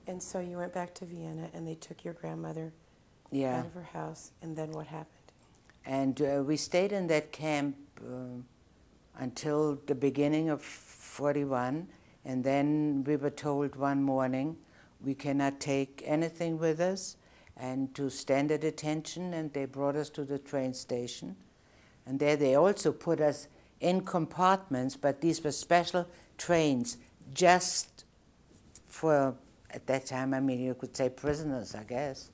And so you went back to Vienna, and they took your grandmother Yeah. out of her house, and then what happened? And we stayed in that camp until the beginning of 41, and then we were told one morning we cannot take anything with us, and to stand at attention, and they brought us to the train station. And there they also put us in compartments, but these were special trains just for, at that time, I mean, you could say prisoners, I guess.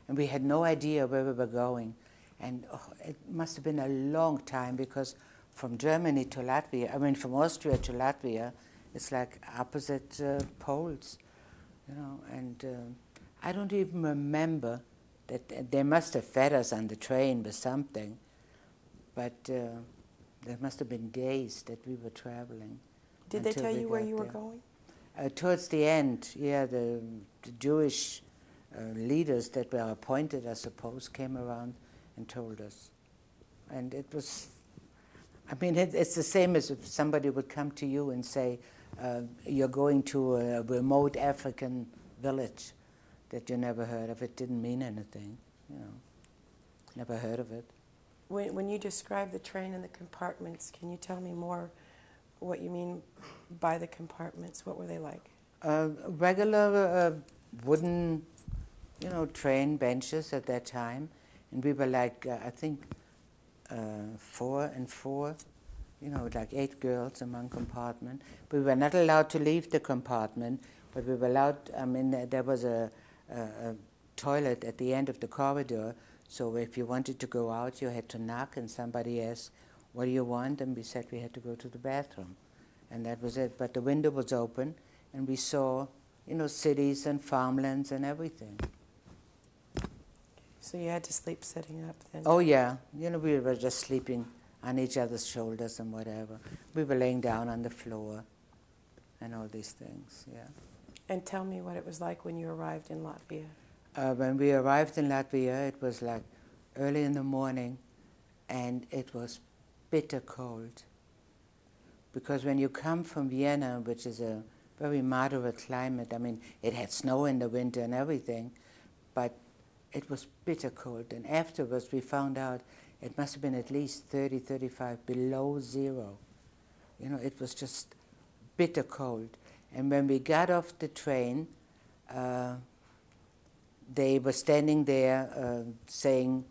And we had no idea where we were going. And it must have been a long time, because from Germany to Latvia, I mean, from Austria to Latvia, it's like opposite poles, you know. And I don't even remember that they must have fed us on the train with something, but there must have been days that we were traveling. Did they tell you where you were going? Towards the end, yeah, the Jewish leaders that were appointed, I suppose, came around and told us. And it was, I mean, it's the same as if somebody would come to you and say, you're going to a remote African village that you never heard of. It didn't mean anything, you know, never heard of it. When you describe the train and the compartments, can you tell me more what you mean by the compartments? What were they like? Regular wooden, you know, train benches at that time. And we were like, I think, 4 and 4, you know, like 8 girls in one compartment. We were not allowed to leave the compartment, but we were allowed, I mean, there was a toilet at the end of the corridor, so if you wanted to go out, you had to knock, and somebody asked, what do you want? And we said we had to go to the bathroom. And that was it. But the window was open, and we saw, you know, cities and farmlands and everything. So you had to sleep sitting up then? Oh, yeah. You know, we were just sleeping on each other's shoulders and whatever. We were laying down on the floor and all these things, yeah. And tell me what it was like when you arrived in Latvia. When we arrived in Latvia, it was like early in the morning, and it was bitter cold. Because when you come from Vienna, which is a very moderate climate, I mean, it had snow in the winter and everything, but it was bitter cold. And afterwards we found out it must have been at least 30, 35 below zero. You know, it was just bitter cold. And when we got off the train, they were standing there saying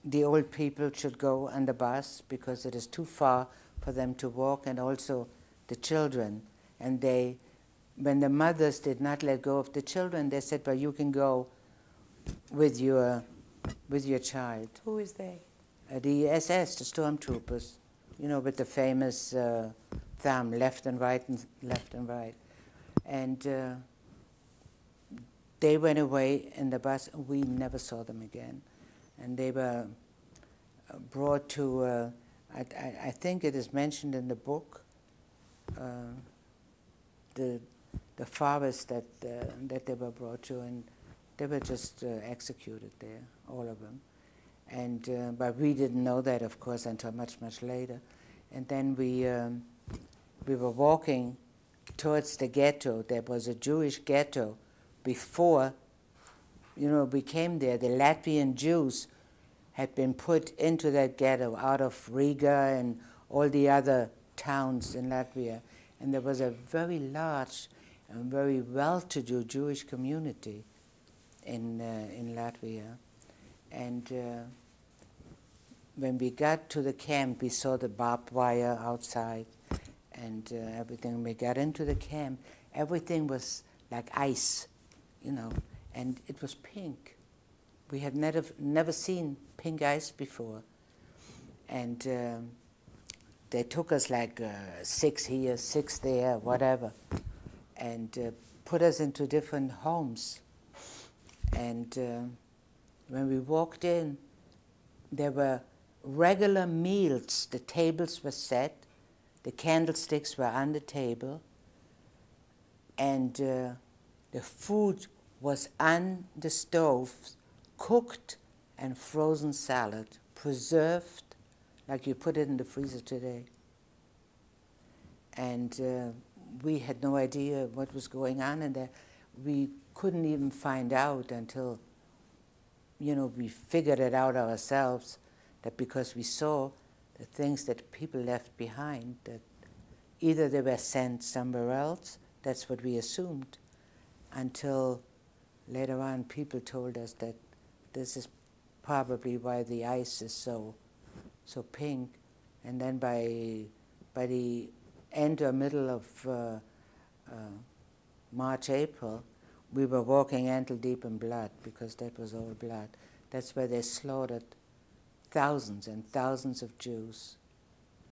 the old people should go on the bus because it is too far for them to walk, and also the children. And they, when the mothers did not let go of the children, they said, well, you can go with your child. Who is they? The SS, the stormtroopers, you know, with the famous thumb, left and right and left and right. And they went away in the bus, and we never saw them again. And they were brought to, I think it is mentioned in the book, the forest that they were brought to, and they were just executed there, all of them. And but we didn't know that, of course, until much, much later. And then we were walking towards the ghetto. There was a Jewish ghetto before, you know, we came there. The Latvian Jews had been put into that ghetto out of Riga and all the other towns in Latvia. And there was a very large and very well-to-do Jewish community in Latvia. And when we got to the camp, we saw the barbed wire outside and everything. We got into the camp, everything was like ice, you know, and it was pink. We had never seen pink ice before. And they took us like 6 here, 6 there, whatever, and put us into different homes. And when we walked in, there were regular meals. The tables were set, the candlesticks were on the table, and the food was on the stove, cooked and frozen salad, preserved, like you put it in the freezer today. And we had no idea what was going on in there. we couldn't even find out until, we figured it out ourselves, that because we saw the things that people left behind, that either they were sent somewhere else, that's what we assumed, until later on people told us that this is probably why the ice is so pink. And then by the end or middle of March, April, we were walking ankle deep in blood, because that was all blood. That's where they slaughtered thousands and thousands of Jews.